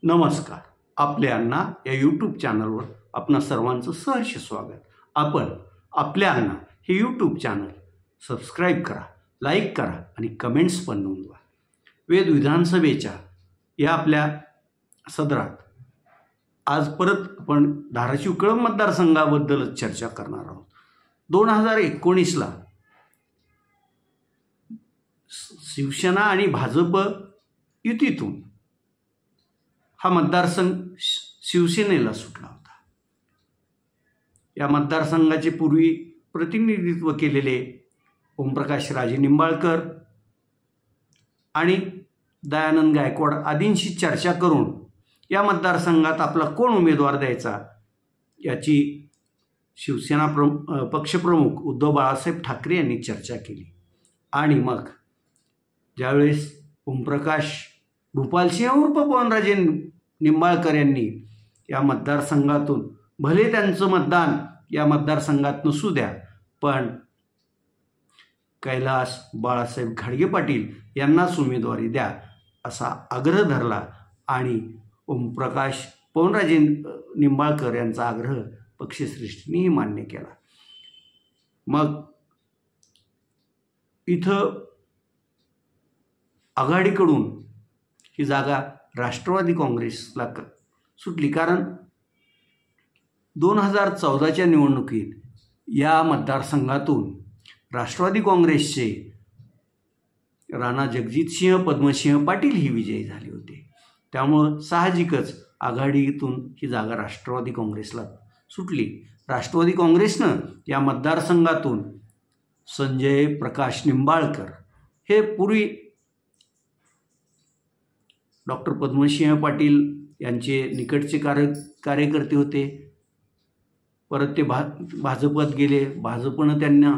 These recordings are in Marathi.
नमस्कार. आपल्या अण्णा या यूट्यूब चॅनलवर आपणा सर्वांचं सहर्ष स्वागत. आपण आपल्या अण्णा हे यूट्यूब चॅनल सबस्क्राईब करा, लाईक करा आणि कमेंट्स पण नोंदवा. वेद विधानसभेच्या या आपल्या सदरात आज परत आपण धाराशिव कळंब मतदारसंघाबद्दलच चर्चा करणार आहोत. 2019ला शिवसेना आणि भाजप युतीतून हा मतदारसंघ शिवसेनेला सुटला होता. या मतदारसंघाचे पूर्वी प्रतिनिधित्व केलेले ओमप्रकाश राजे निंबाळकर आणि दयानंद गायकवाड आदींशी चर्चा करून या मतदारसंघात आपला कोण उमेदवार द्यायचा याची शिवसेना पक्षप्रमुख उद्धव बाळासाहेब ठाकरे यांनी चर्चा केली. आणि मग ज्यावेळेस ओमप्रकाश भूपालसिंह उर्फ पवनराजे निंबाळकर यांनी या मतदारसंघातून भले त्यांचं मतदान या मतदारसंघात नसू द्या, पण कैलास बाळासाहेब घाडगे पाटील यांनाच उमेदवारी द्या असा आग्रह धरला आणि ओमप्रकाश पवनराजे निंबाळकर यांचा आग्रह पक्षश्रेष्ठींनीही मान्य केला. मग इथं आघाडीकडून ही जागा राष्ट्रवादी काँग्रेसला सुटली, कारण 2014च्या निवडणुकीत या मतदारसंघातून राष्ट्रवादी काँग्रेसचे राणा जगजितसिंह पद्मसिंह पाटील ही विजयी झाले होते. त्यामुळं साहजिकच आघाडीतून ही जागा राष्ट्रवादी काँग्रेसला सुटली. राष्ट्रवादी काँग्रेसनं या मतदारसंघातून संजय प्रकाश निंबाळकर हे पूर्वी डॉक्टर पद्मसिंह पाटील यांचे निकटचे कार्यकर्ते होते. परत ते भाजपात गेले. भाजपनं त्यांना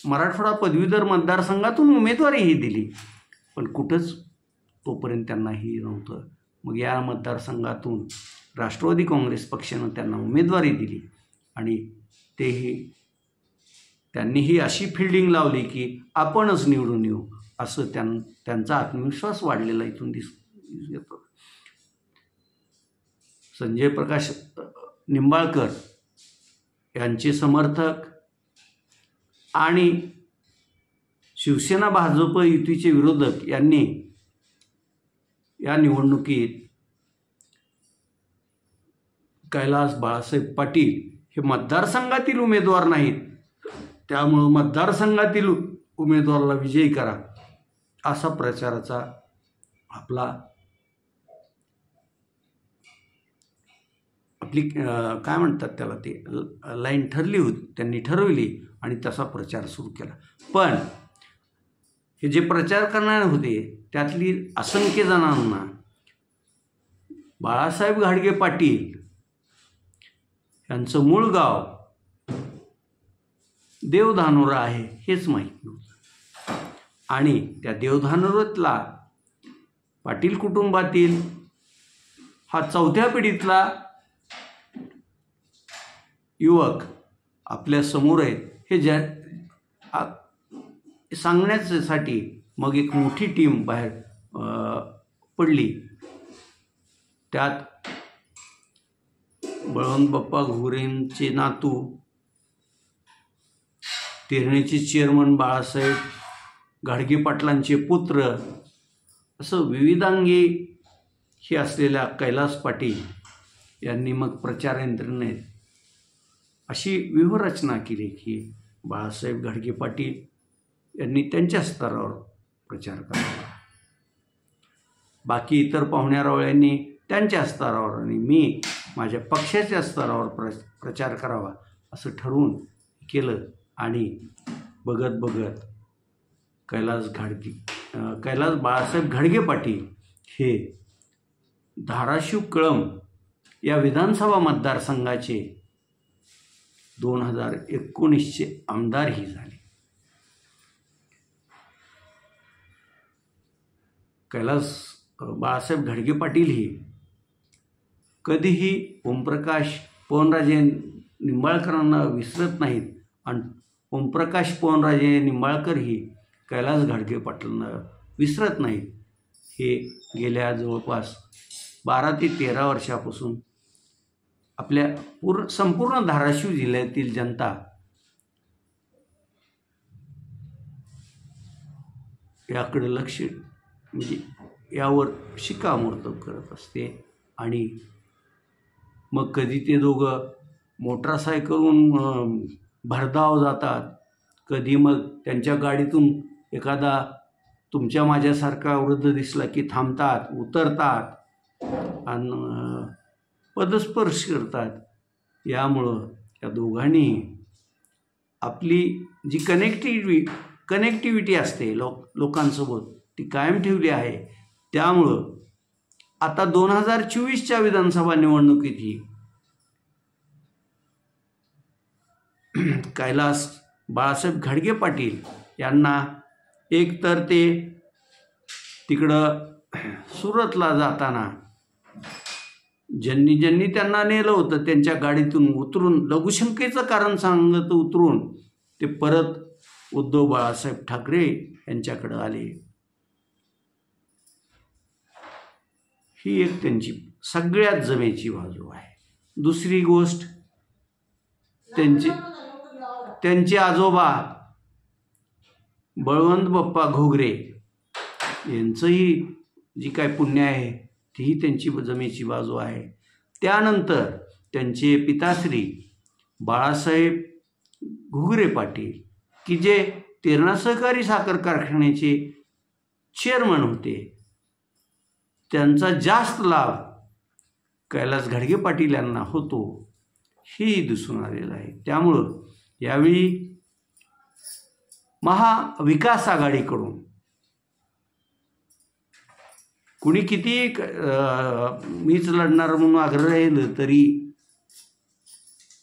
मराठवाडा पदवीधर मतदारसंघातून उमेदवारीही दिली, पण कुठंच तोपर्यंत त्यांनाही नव्हतं. मग या मतदारसंघातून राष्ट्रवादी काँग्रेस पक्षानं त्यांना उमेदवारी दिली आणि त्यांनीही अशी फिल्डिंग लावली की आपणच निवडून येऊ असं त्यांचा आत्मविश्वास वाढलेला इथून येतो. संजय प्रकाश निंबाळकर यांचे समर्थक आणि शिवसेना भाजप युतीचे विरोधक यांनी या निवडणुकीत कैलास बाळासाहेब पाटील हे मतदारसंघातील उमेदवार नाहीत, त्यामुळं मतदारसंघातील उमेदवाराला विजयी करा असा प्रचाराचा आपली काय म्हणतात त्याला ते लाईन ठरली होती, त्यांनी ठरवली आणि तसा प्रचार सुरू केला. पण हे जे प्रचार करणारे होते त्यातली असंख्य जणांना बाळासाहेब घाडगे पाटील यांचं मूळ गाव देवधानोरा आहे हेच माहीत नव्हतं. आणि त्या देवधानोरातला पाटील कुटुंबातील हा चौथ्या पिढीतला युवक आपल्या समोर आहे हे सांगण्यासाठी मग एक मोठी टीम बाहेर पडली. त्यात बळवंत बाप्पा घुगरेंचे नातू, तेरणीचे चेअरमन बाळासाहेब घाडगे पाटलांचे पुत्र, असं विविधांगी हे असलेल्या कैलास पाटील यांनी मग प्रचार यंत्रणेत अशी व्यूहरचना केली की बाळासाहेब घाडगे पाटील यांनी त्यांच्या स्तरावर प्रचार करावा, बाकी इतर पाहुण्यारावळ्यांनी त्यांच्या स्तरावर आणि मी माझ्या पक्षाच्या स्तरावर प्रचार करावा असं ठरवून केलं. आणि बघत बघत कैलास बाळासाहेब घाडगे पाटील हे धाराशिव कळंब या विधानसभा मतदारसंघाचे 2019चे आमदारही झाले. कैलास बाळासाहेब घाडगे पाटील ही कधीही ओमप्रकाश पवनराजे निंबाळकरांना विसरत नाहीत आणि ओमप्रकाश पवनराजे निंबाळकर ही कैलास घाडगे पाटलांना विसरत नाहीत. हे गेल्या जवळपास 12 ते 13 वर्षापासून आपल्या संपूर्ण धाराशिव जिल्ह्यातील जनता याकडे लक्ष म्हणजे यावर शिक्कामोर्तब करत असते. आणि मग कधी ते दोघं मोटरसायकलवरून भरधाव जातात, कधी मग त्यांच्या गाडीतून एखादा तुमच्या माझ्यासारखा वृद्ध दिसला की थांबतात, उतरतात आणि पदस्पर्श करतात. यामुळं या दोघांनी आपली जी कनेक्टिव्हिटी असते लोकांसोबत ती कायम ठेवली आहे. त्यामुळं आता 2024च्या विधानसभा निवडणुकीतही कैलास बाळासाहेब घाडगे पाटील यांना एकतर ते तिकडं सुरतला जाताना ज्यांनी त्यांना नेलं होतं त्यांच्या गाडीतून उतरून लघुशंकेचं कारण सांगत उतरून ते परत उद्धव बाळासाहेब ठाकरे यांच्याकडे आले. ही एक त्यांची सगळ्यात जमेची बाजू आहे. दुसरी गोष्ट, त्यांचे आजोबा बळवंत बाप्पा घोगरे यांचंही जी काय पुण्य आहे तीही त्यांची जमेची बाजू आहे. त्यानंतर त्यांचे पिताश्री बाळासाहेब घोगरे पाटील की जे तेरणा सहकारी साखर कारखान्याचे चेअरमन होते, त्यांचा जास्त लाभ कैलास घाडगे पाटील यांना होतो ही दिसून आलेलं आहे. त्यामुळं यावेळी महाविकास आघाडीकडून कुणी किती मीच लढणार म्हणून आग्रह राहिलं तरी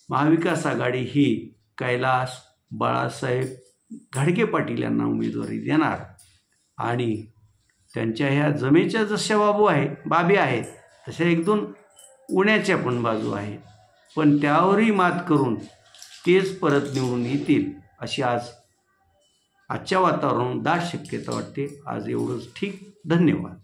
महाविकास आघाडी ही कैलास बाळासाहेब घाडगे पाटील यांना उमेदवारी देणार. आणि त्यांच्या ह्या जमेच्या जशा बाबी आहेत तशा 1-2 उण्याच्या पण बाजू आहेत, पण त्यावरही मात करून तेच परत निवडून येतील अशी आजच्या वातावरणात दाट शक्यता वाटते. आज एवढंच. ठीक. धन्यवाद.